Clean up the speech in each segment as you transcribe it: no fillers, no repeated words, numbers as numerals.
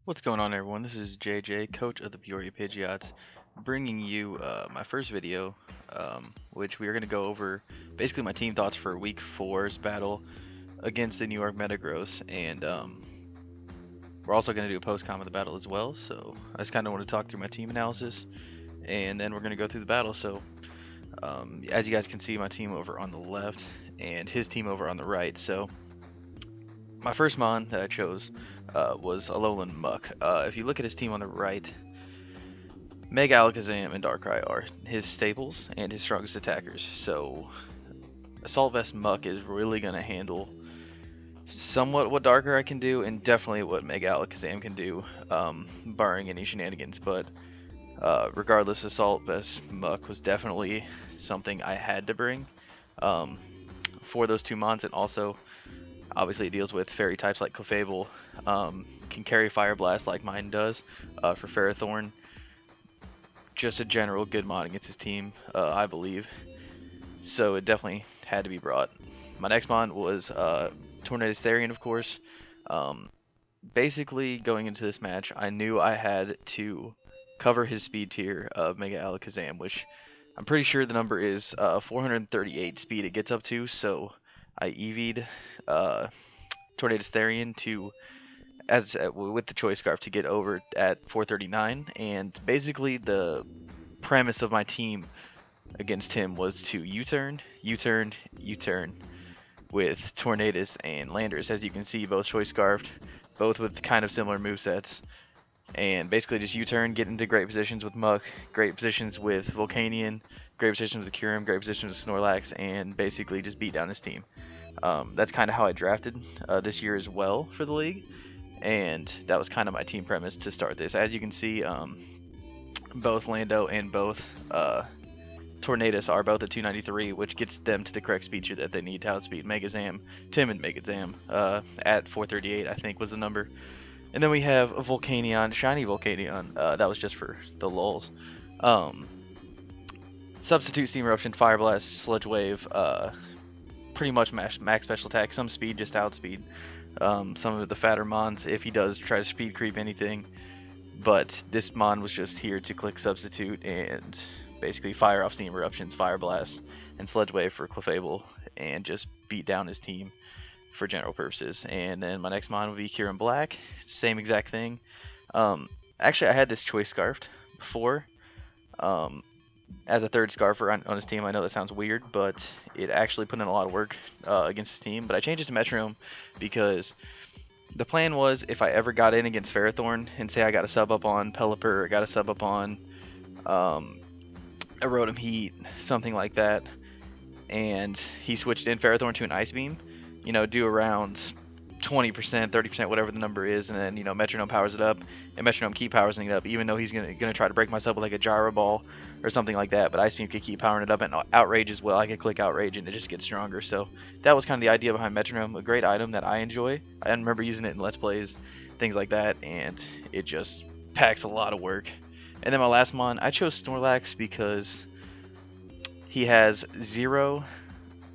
What's going on, everyone? This is JJ, coach of the Peoria Pidegots, bringing you my first video, which we are going to go over basically my team thoughts for Week 4's battle against the NYMetagross, and we're also going to do a post-com of the battle as well. So I just kind of want to talk through my team analysis, and then we're going to go through the battle. So as you guys can see, my team over on the left and his team over on the right. So my first mon that I chose was Alolan Muck. If you look at his team on the right, Mega Alakazam and Darkrai are his staples and his strongest attackers. So Assault Vest Muck is really going to handle somewhat what Darkrai can do and definitely what Mega Alakazam can do, barring any shenanigans. But regardless, Assault Vest Muck was definitely something I had to bring for those two mons, and also obviously it deals with fairy types like Clefable, can carry Fire Blast like mine does for Ferrothorn. Just a general good mod against his team, I believe. So it definitely had to be brought. My next mod was Tornadus Therian, of course. Basically, going into this match, I knew I had to cover his speed tier of Mega Alakazam, which I'm pretty sure the number is 438 speed it gets up to, so I EV'd Tornadus Therian to with the Choice Scarf to get over at 439, and basically the premise of my team against him was to U-turn, U-turn, U-turn with Tornadus and Landers. As you can see, both Choice Scarfed, both with kind of similar movesets, and basically just U-turn, get into great positions with Muck, great positions with Volcanion, great positions with Kyurem, great positions with Snorlax, and basically just beat down his team. That's kind of how I drafted this year as well for the league, and that was kind of my team premise to start this. As you can see, both Lando and both Tornadus are both at 293, which gets them to the correct speed tier that they need to outspeed Megazam, Timid Megazam, at 438, I think was the number. And then we have a Volcanion, Shiny Volcanion, that was just for the lulz. Substitute Steam Eruption, Fire Blast, Sludge Wave, pretty much max special attack, some speed, just outspeed some of the fatter mons if he does try to speed creep anything. But this mon was just here to click substitute and basically fire off Steam Eruptions, Fire Blast, and Sludge Wave for Clefable and just beat down his team for general purposes. And then my next mon would be Kyurem Black, same exact thing. Actually, I had this Choice Scarfed before as a third Scarfer on his team. I know that sounds weird, but it actually put in a lot of work against his team. But I changed it to Metronome because the plan was if I ever got in against Ferrothorn and say I got a sub up on Pelipper, or got a sub up on a Rotom Heat, something like that, and he switched in Ferrothorn to an Ice Beam, you know, do around 20%, 30%, whatever the number is, and then, you know, Metronome powers it up, and Metronome keep powering it up, even though he's gonna try to break myself with like a Gyro Ball or something like that. But Ice Beam could keep powering it up, and Outrage as well. I could click Outrage, and it just gets stronger. So that was kind of the idea behind Metronome, a great item that I enjoy. I remember using it in Let's Plays, things like that, and it just packs a lot of work. And then my last mon, I chose Snorlax because he has 0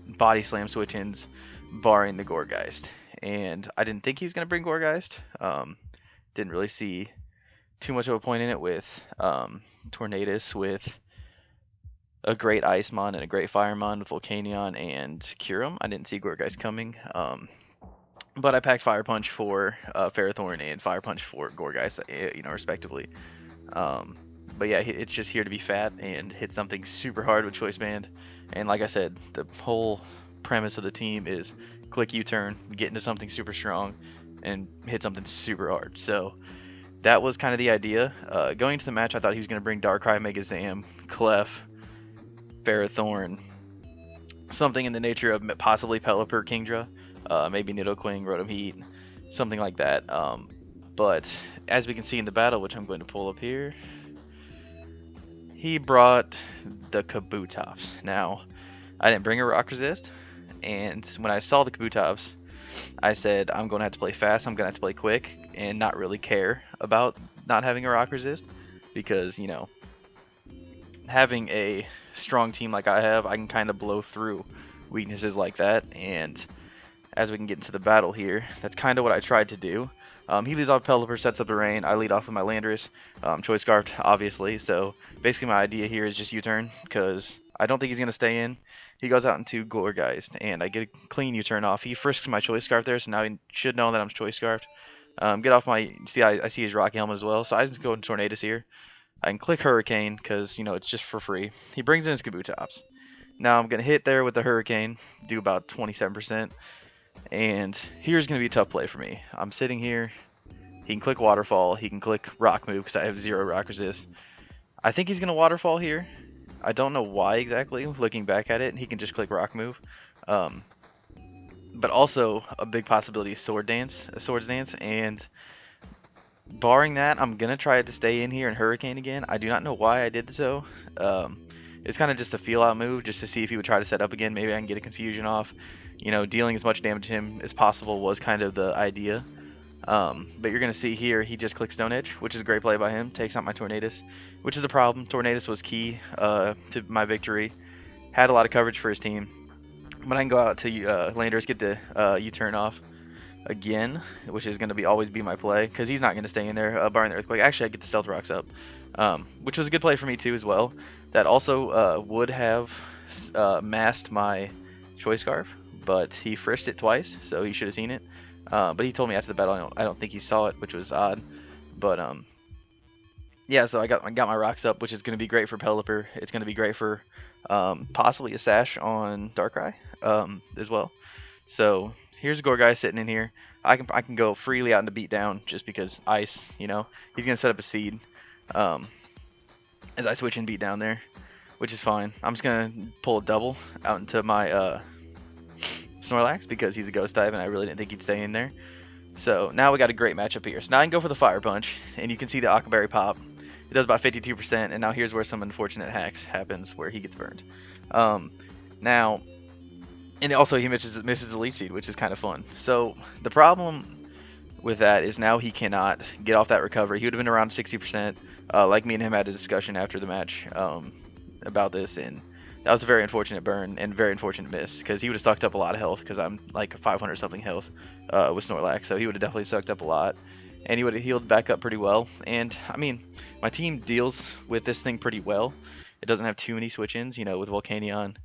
Body Slam switch-ins, barring the Gourgeist. And I didn't think he was going to bring Gourgeist. Didn't really see too much of a point in it with Tornadus, with a great Ice Mon and a great Fire Mon with Volcanion and Kyurem. I didn't see Gourgeist coming. But I packed Fire Punch for Ferrothorn and Fire Punch for Gourgeist, you know, respectively. But yeah, it's just here to be fat and hit something super hard with Choice Band. And like I said, the whole premise of the team is click U-turn, get into something super strong, and hit something super hard. So that was kind of the idea. Going into the match, I thought he was going to bring Darkrai, Megazam, Clef, Ferrothorn, something in the nature of possibly Pelipper, Kingdra, maybe Nidoqueen, Rotom Heat, something like that. But as we can see in the battle, which I'm going to pull up here, he brought the Kabutops. Now, I didn't bring a Rock Resist, and when I saw the Kabutops, I said, I'm going to have to play fast, I'm going to have to play quick, and not really care about not having a Rock Resist, because, you know, having a strong team like I have, I can kind of blow through weaknesses like that, and as we can get into the battle here. That's kind of what I tried to do. He leads off Pelipper, sets up the rain. I lead off with my Landorus, Choice Scarfed, obviously. So basically my idea here is just U-turn, because I don't think he's going to stay in. He goes out into Gourgeist, and I get a clean U-turn off. He frisks my Choice Scarf there, so now he should know that I'm Choice Scarfed. Get off my, see, I see his Rocky Helmet as well, so I just go into Tornadus here. I can click Hurricane, because, you know, it's just for free. He brings in his Kabutops. Now I'm going to hit there with the Hurricane, do about 27%. And here's going to be a tough play for me. I'm sitting here. He can click Waterfall. He can click Rock Move because I have 0 Rock Resist. I think he's going to Waterfall here. I don't know why exactly. Looking back at it, he can just click Rock Move. But also a big possibility is Swords Dance. And barring that, I'm going to try to stay in here and Hurricane again. I do not know why I did so. It's kind of just a feel out move just to see if he would try to set up again. Maybe I can get a confusion off. You know, dealing as much damage to him as possible was kind of the idea. But you're going to see here, he just clicks Stone Edge, which is a great play by him. Takes out my Tornadus, which is a problem. Tornadus was key to my victory. Had a lot of coverage for his team. But I can go out to Landorus, get the U-turn off again, which is going to always be my play, because he's not going to stay in there, barring the Earthquake. Actually, I get the Stealth Rocks up, which was a good play for me too as well. That also would have masked my Choice Scarf, but he frisked it twice, so he should have seen it. But he told me after the battle I don't think he saw it, which was odd. But yeah, so I got my rocks up, which is going to be great for Pelipper. It's going to be great for possibly a Sash on Darkrai as well. So here's a Gourgeist sitting in here. I can go freely out into Beatdown just because Ice, you know, he's going to set up a Seed as I switch in Beatdown there, which is fine. I'm just going to pull a double out into my Snorlax because he's a Ghost type and I really didn't think he'd stay in there. So now we got a great matchup here. So now I can go for the Fire Punch, and you can see the Aqua Berry pop. It does about 52%, and now here's where some unfortunate hacks happens where he gets burned. Now, and also he misses the Leech Seed, which is kind of fun. So the problem with that is now he cannot get off that recovery. He would have been around 60%. Like me and him had a discussion after the match about this, and that was a very unfortunate burn and very unfortunate miss, because he would have sucked up a lot of health, because I'm like 500 something health with Snorlax, so he would have definitely sucked up a lot, and he would have healed back up pretty well. And I mean, my team deals with this thing pretty well. It doesn't have too many switch-ins, you know, with Volcanion,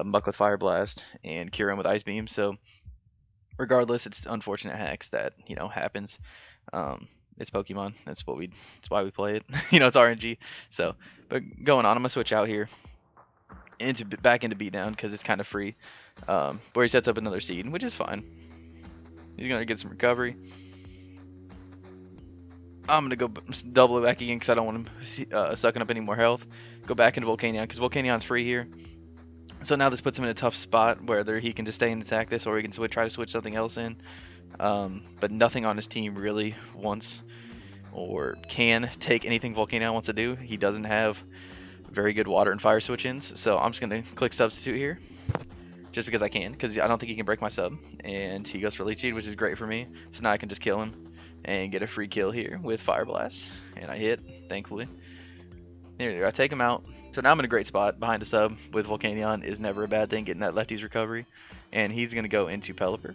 Muck with Fire Blast, and Kyurem with Ice Beam. So regardless, it's unfortunate hacks that, you know, happens. It's Pokemon. That's why we play it. You know, it's RNG. So, but going on, I'm gonna switch out here back into Beatdown because it's kind of free, where he sets up another Seed, which is fine. He's gonna get some recovery. I'm gonna go double it back again because I don't want him sucking up any more health. Go back into Volcanion because Volcanion's free here. So now this puts him in a tough spot, whether he can just stay and attack this or he can try to switch something else in. But nothing on his team really wants or can take anything Volcanion wants to do. He doesn't have very good water and fire switch-ins, so I'm just going to click Substitute here, just because I can, because I don't think he can break my sub, and he goes for Leech Seed, which is great for me, so now I can just kill him, and get a free kill here with Fire Blast, and I hit, thankfully. There we go, I take him out, so now I'm in a great spot. Behind a sub with Volcanion is never a bad thing, getting that lefty's recovery, and he's going to go into Pelipper,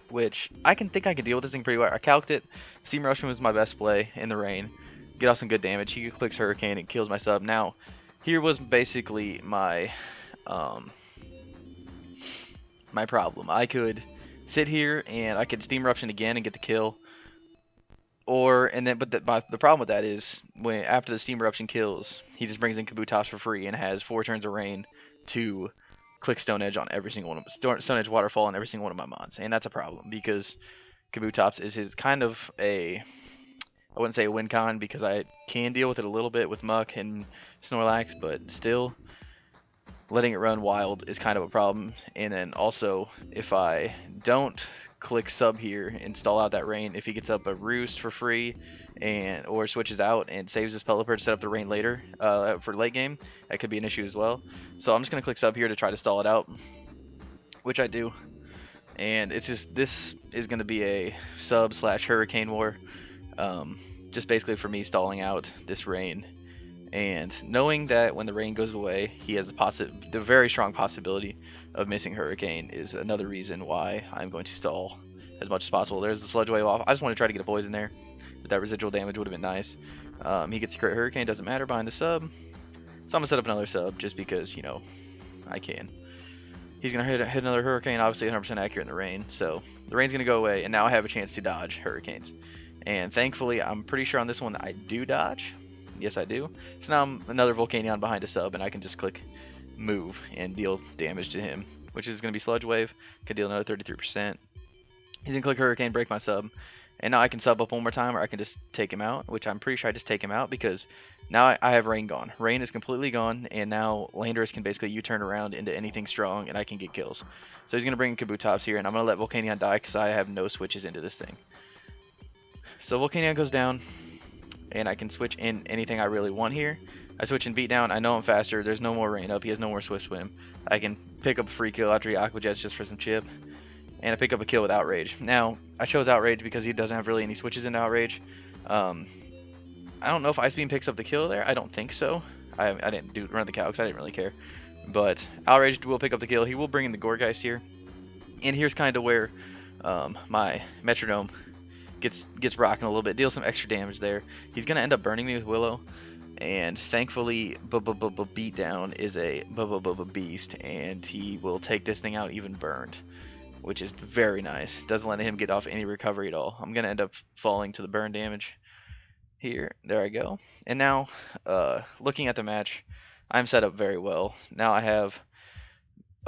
which I can deal with this thing pretty well. I calced it. Steam Rushing was my best play in the rain. Get off some good damage. He clicks Hurricane and kills my sub. Now, here was basically my my problem. I could sit here and I could Steam Eruption again and get the kill, but the problem with that is when after the Steam Eruption kills, he just brings in Kabutops for free and has 4 turns of rain to click Stone Edge on every single one of Stone Edge Waterfall on every single one of my mons, and that's a problem because Kabutops is his kind of a, I wouldn't say a win con because I can deal with it a little bit with Muck and Snorlax, but still letting it run wild is kind of a problem. And then also, if I don't click sub here and stall out that rain, if he gets up a Roost for free or switches out and saves his Pelipper to set up the rain later for late game, that could be an issue as well. So I'm just going to click sub here to try to stall it out, which I do. And it's just, this is going to be a sub / Hurricane war. Just basically for me stalling out this rain, and knowing that when the rain goes away, he has the very strong possibility of missing Hurricane is another reason why I'm going to stall as much as possible. There's the Sludge Wave off. I just want to try to get a poison there. But that residual damage would have been nice. He gets the crit Hurricane, doesn't matter, behind the sub. So I'm going to set up another sub just because, you know, I can. He's going to hit another Hurricane, obviously 100% accurate in the rain. So the rain's going to go away, and now I have a chance to dodge Hurricanes. And thankfully, I'm pretty sure on this one that I do dodge. Yes, I do. So now I'm another Volcanion behind a sub, and I can just click move and deal damage to him, which is going to be Sludge Wave. Can deal another 33%. He's going to click Hurricane, break my sub. And now I can sub up one more time, or I can just take him out, which I'm pretty sure I just take him out because now I have Rain gone. Rain is completely gone, and now Landorus can basically U-turn around into anything strong, and I can get kills. So he's going to bring Kabutops here, and I'm going to let Volcanion die because I have no switches into this thing. So Volcanion goes down, and I can switch in anything I really want here. I switch in Beatdown. I know I'm faster. There's no more Rain up. He has no more Swift Swim. I can pick up a free kill after he Aqua Jets just for some chip. And I pick up a kill with Outrage. Now, I chose Outrage because he doesn't have really any switches into Outrage. I don't know if Ice Beam picks up the kill there. I don't think so. I didn't run the calcs. I didn't really care. But Outrage will pick up the kill. He will bring in the Gourgeist here. And here's kind of where my Metronome gets rocking a little bit. Deals some extra damage there. He's going to end up burning me with Willow. And thankfully, Beatdown is a beast. And he will take this thing out even burned, which is very nice. Doesn't let him get off any recovery at all. I'm going to end up falling to the burn damage here. There I go. And now, looking at the match, I'm set up very well. Now I have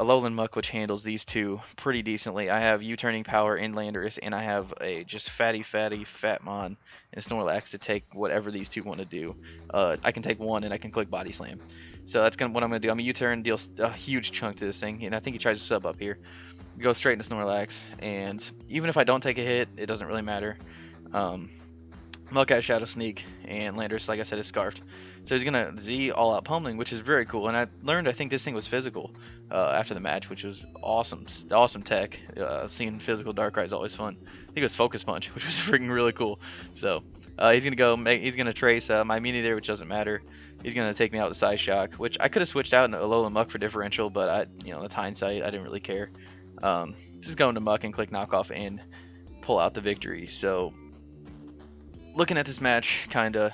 a Lowland Muck, which handles these two pretty decently. I have U-turning power in Landorus, and I have a just Fatmon and Snorlax to take whatever these two want to do. I can take one, and I can click Body Slam. So that's what I'm going to do. I'm going to U-turn, deal a huge chunk to this thing, and I think he tries to sub up here. Go straight into Snorlax, and even if I don't take a hit, it doesn't really matter. Mudcat Shadow Sneak, and Landorus, like I said, is Scarfed. So he's going to Z all out pummeling, which is very cool. And I learned, I think this thing was physical after the match, which was awesome. Awesome tech. Seeing physical Darkrai is always fun. I think it was Focus Punch, which was freaking really cool. So he's going to go, he's going to trace my immunity there, which doesn't matter. He's going to take me out with Psy Shock, which I could have switched out in Alolan Muck for differential, but that's hindsight. I didn't really care. Just go into Muck and click knockoff and pull out the victory. So looking at this match kind of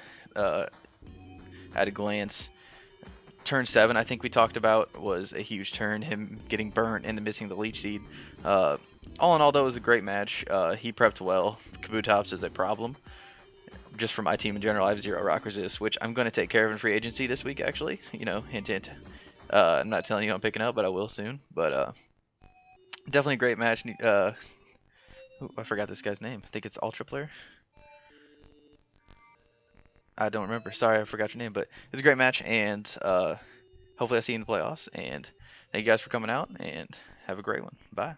at a glance, turn 7 I think we talked about was a huge turn, him getting burnt and then missing the Leech Seed. All in all, that was a great match. He prepped well. Kabutops is a problem. Just for my team in general, I have 0 Rock Resist, which I'm going to take care of in free agency this week actually. Hint hint. I'm not telling you I'm picking up, but I will soon. But definitely a great match. I forgot this guy's name. I think it's Ultra Player. I don't remember. Sorry, I forgot your name. But it's a great match, and hopefully I see you in the playoffs. And thank you guys for coming out, and have a great one. Bye.